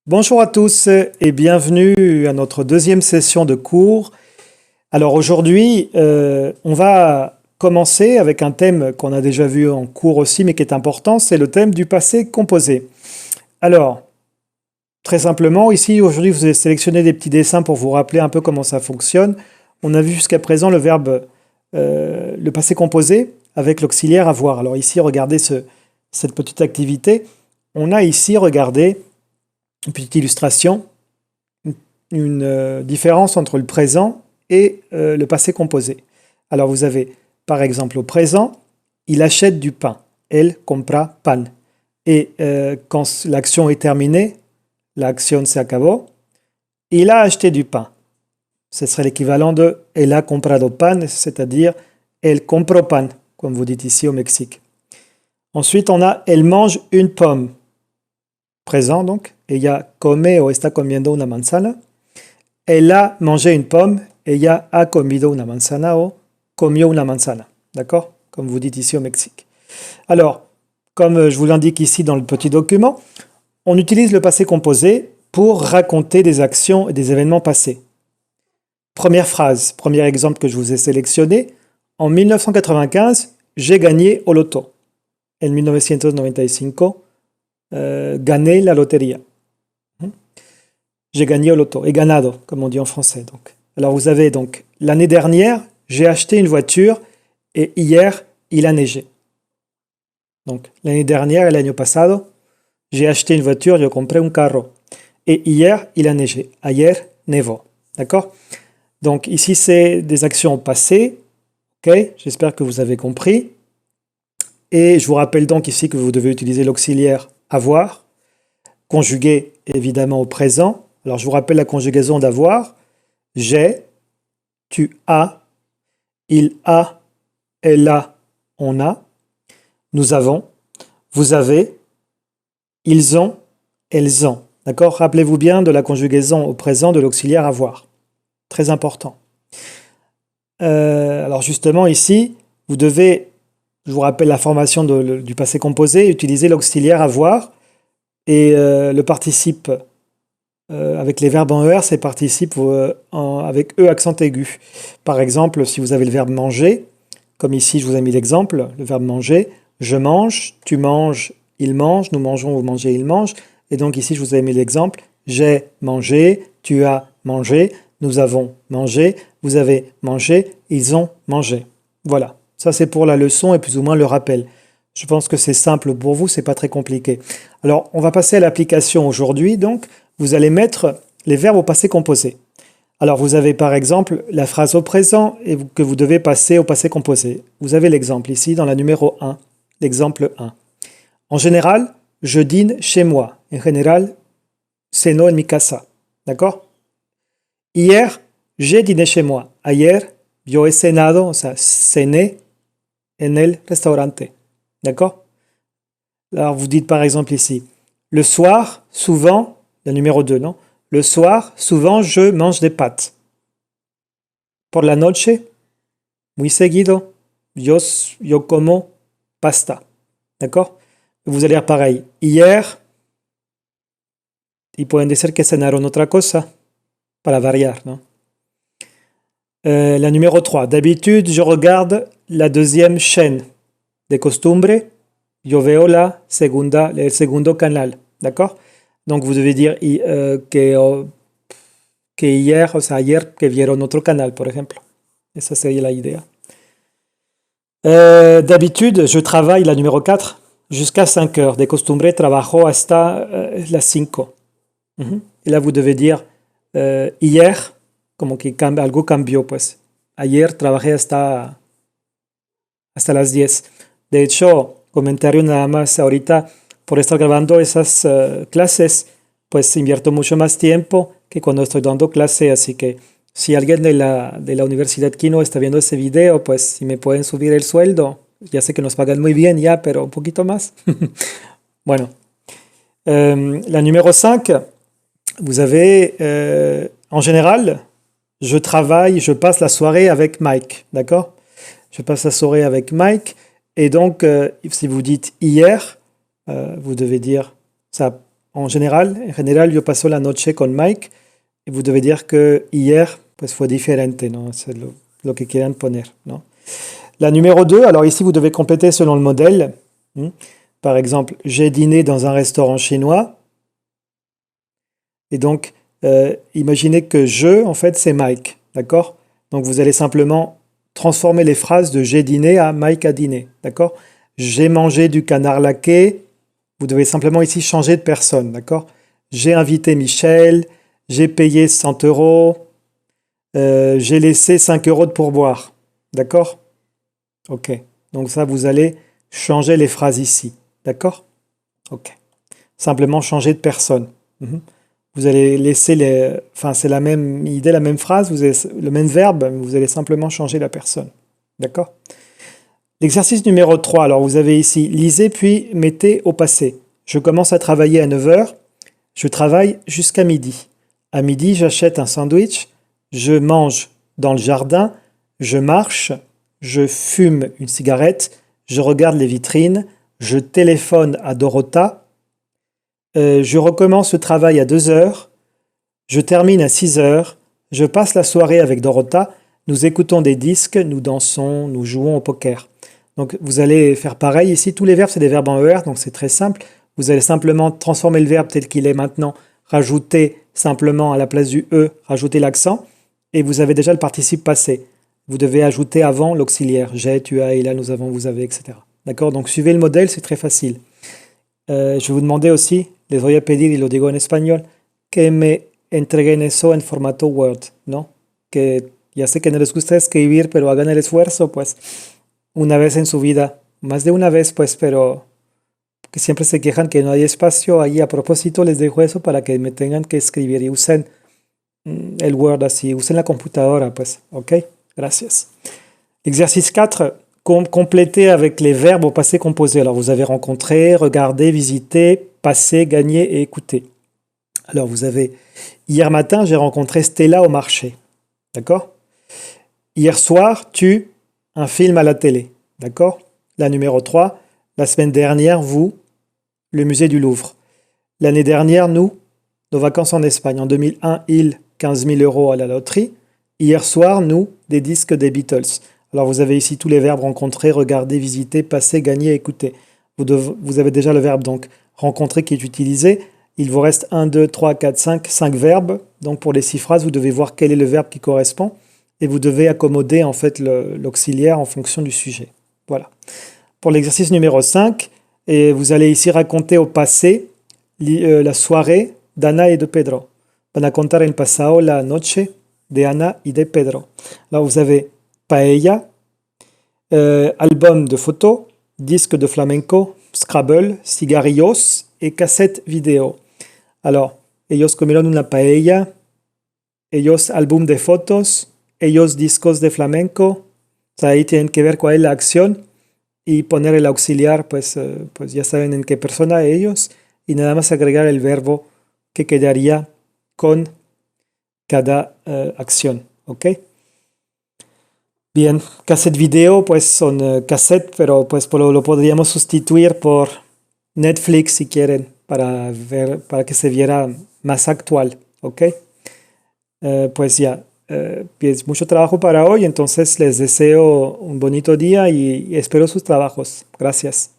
Bonjour à tous et bienvenue à notre deuxième session de cours. Alors aujourd'hui, on va commencer avec un thème qu'on a déjà vu en cours aussi, mais qui est important, c'est le thème du passé composé. Alors, très simplement, ici aujourd'hui, vous avez sélectionné des petits dessins pour vous rappeler un peu comment ça fonctionne. On a vu jusqu'à présent le verbe, le passé composé avec l'auxiliaire avoir. Alors ici, regardez cette petite activité. On a ici, regardez, une petite illustration, une différence entre le présent et le passé composé. Alors vous avez par exemple au présent, il achète du pain. Elle compra pan. Et quand l'action est terminée, l'action se acabó, il a acheté du pain. Ce serait l'équivalent de elle a comprado pan, c'est-à-dire elle compró pan, comme vous dites ici au Mexique. Ensuite, on a elle mange une pomme. Présent donc, ella come o está comiendo una manzana. Elle a mangé une pomme, ella ha comido una manzana o comió una manzana. D'accord? Comme vous dites ici au Mexique. Alors, comme je vous l'indique ici dans le petit document, on utilise le passé composé pour raconter des actions et des événements passés. Première phrase, premier exemple que je vous ai sélectionné. En 1995, j'ai gagné au loto. En 1995, gagné la lotería. J'ai gagné au loto, et ganado, comme on dit en français. Donc. Alors vous avez donc, l'année dernière, j'ai acheté une voiture et hier, il a neigé. Donc, l'année dernière, el año pasado, j'ai acheté une voiture, yo compré un carro. Et hier, il a neigé. Ayer, nevó. D'accord? Donc, ici, c'est des actions passées. Ok? J'espère que vous avez compris. Et je vous rappelle donc ici que vous devez utiliser l'auxiliaire avoir, conjugué évidemment au présent. Alors, je vous rappelle la conjugaison d'avoir. J'ai, tu as, il a, elle a, on a, nous avons, vous avez, ils ont, elles ont. D'accord? Rappelez-vous bien de la conjugaison au présent de l'auxiliaire avoir. Très important. Alors justement ici, vous devez, je vous rappelle la formation du passé composé, utiliser l'auxiliaire avoir et le participe avec les verbes en ER, c'est participe avec E accent aigu. Par exemple, si vous avez le verbe manger, comme ici je vous ai mis l'exemple, le verbe manger, je mange, tu manges, il mange, nous mangeons, vous mangez, il mange. Et donc ici je vous ai mis l'exemple, j'ai mangé, tu as mangé, nous avons mangé, vous avez mangé, ils ont mangé. Voilà, ça c'est pour la leçon et plus ou moins le rappel. Je pense que c'est simple pour vous, c'est pas très compliqué. Alors, on va passer à l'application aujourd'hui. Donc, vous allez mettre les verbes au passé composé. Alors, vous avez par exemple la phrase au présent et que vous devez passer au passé composé. Vous avez l'exemple ici dans la numéro 1, l'exemple 1. En général, je dîne chez moi. En général, ceno en mi casa. D'accord? Hier, j'ai dîné chez moi. Ayer, yo he cenado, o sea, cené en el restaurante. D'accord? Alors, vous dites par exemple ici, le soir, souvent, le numéro 2, non? Le soir, souvent, je mange des pâtes. Por la noche, muy seguido, yo como pasta. D'accord? Vous allez dire pareil. Hier, y pueden decir que cenaron otra cosa, para variar, non? La numéro 3. D'habitude, je regarde la deuxième chaîne. De costumbre, yo veo el segundo canal. D'accord? Donc, vous devez dire que hier, o sea, ayer, que vieron otro canal, por ejemplo. Esa sería la idea. D'habitude, je travaille, la numéro 4, jusqu'à 5 heures. De costumbre, trabajo hasta las 5. Et là, vous devez dire hier, como que algo cambió, pues. Ayer trabajé hasta las 10. De hecho, comentario nada más, ahorita por estar grabando esas clases, pues invierto mucho más tiempo que cuando estoy dando clase, así que si alguien de la Universidad Kino está viendo ese video, pues si me pueden subir el sueldo, ya sé que nos pagan muy bien ya, pero un poquito más. Bueno, la numéro 5, vous avez, en général, je travaille, je passe la soirée avec Mike, d'accord? Je passe la soirée avec Mike, et donc, si vous dites hier, vous devez dire, ça en general, yo paso la noche con Mike. Y vous devez dire que hier, pues fue diferente, ¿no? C'est lo que quieran poner, ¿no? La numéro 2, alors ici, vous devez compléter selon le modèle. Par exemple, j'ai dîné dans un restaurant chinois. Et donc, imaginez que je, en fait, c'est Mike, d'accord? Donc, vous allez simplement transformer les phrases de j'ai dîné à Mike a dîné, d'accord? J'ai mangé du canard laqué. Vous devez simplement ici changer de personne, d'accord? J'ai invité Michel. J'ai payé 100 euros. J'ai laissé 5 euros de pourboire, d'accord? Ok. Donc ça, vous allez changer les phrases ici, d'accord? Ok. Simplement changer de personne. Vous allez laisser les... Enfin, c'est la même idée, la même phrase, vous avez le même verbe, mais vous allez simplement changer la personne. D'accord? L'exercice numéro 3, alors vous avez ici, lisez puis mettez au passé. Je commence à travailler à 9 heures, je travaille jusqu'à midi. À midi, j'achète un sandwich, je mange dans le jardin, je marche, je fume une cigarette, je regarde les vitrines, je téléphone à Dorota, je recommence le travail à 2 heures, je termine à 6 heures, je passe la soirée avec Dorota, nous écoutons des disques, nous dansons, nous jouons au poker. Donc vous allez faire pareil ici, tous les verbes c'est des verbes en ER, donc c'est très simple. Vous allez simplement transformer le verbe tel qu'il est maintenant, rajouter simplement à la place du E, rajouter l'accent, et vous avez déjà le participe passé. Vous devez ajouter avant l'auxiliaire, j'ai, tu as, il a, nous avons, vous avez, etc. D'accord? Donc suivez le modèle, c'est très facile. Je vais vous demander aussi, les voy a pedir, y lo digo en español, que me entreguen eso en formato Word, ¿no? Que ya sé que no les gusta escribir, pero hagan el esfuerzo, pues, una vez en su vida, más de una vez, pues, pero que siempre se quejan que no hay espacio, ahí a propósito les dejo eso para que me tengan que escribir y usen el Word así, usen la computadora, pues, ok? Gracias. Exercice 4, compléter avec les verbes au passé composé. Alors, vous avez rencontré, regardé, visité, passé, gagné et écouté. Alors, vous avez, hier matin, j'ai rencontré Stella au marché. D'accord? Hier soir, tu, un film à la télé. D'accord? La numéro 3, la semaine dernière, vous, le musée du Louvre. L'année dernière, nous, nos vacances en Espagne. En 2001, il, 15 000 euros à la loterie. Hier soir, nous, des disques des Beatles. Alors, vous avez ici tous les verbes rencontrer, regarder, visiter, passer, gagner, écouter. Vous avez déjà le verbe donc rencontrer qui est utilisé. Il vous reste 1, 2, 3, 4, 5 verbes. Donc, pour les 6 phrases, vous devez voir quel est le verbe qui correspond. Et vous devez accommoder en fait l'auxiliaire en fonction du sujet. Voilà. Pour l'exercice numéro 5, et vous allez ici raconter au passé la soirée d'Anna et de Pedro. Van a contar en pasado la noche de Ana y de Pedro. Alors vous avez paella, album de photos, disque de flamenco, Scrabble, cigarrillos et cassette vidéo. Alors, ellos comieron una paella, ellos álbum de fotos, ellos discos de flamenco. O sea, ahí tienen que ver cuál es la acción y poner el auxiliar, pues ya saben en qué persona ellos, y nada más agregar el verbo que quedaría con cada acción, ¿ok? Bien, cassette vidéo, pues son cassette, pero pues lo podríamos sustituir por Netflix si quieren, para que se viera más actual, ¿ok? Pues ya, pues mucho trabajo para hoy, entonces les deseo un bonito día y espero sus trabajos. Gracias.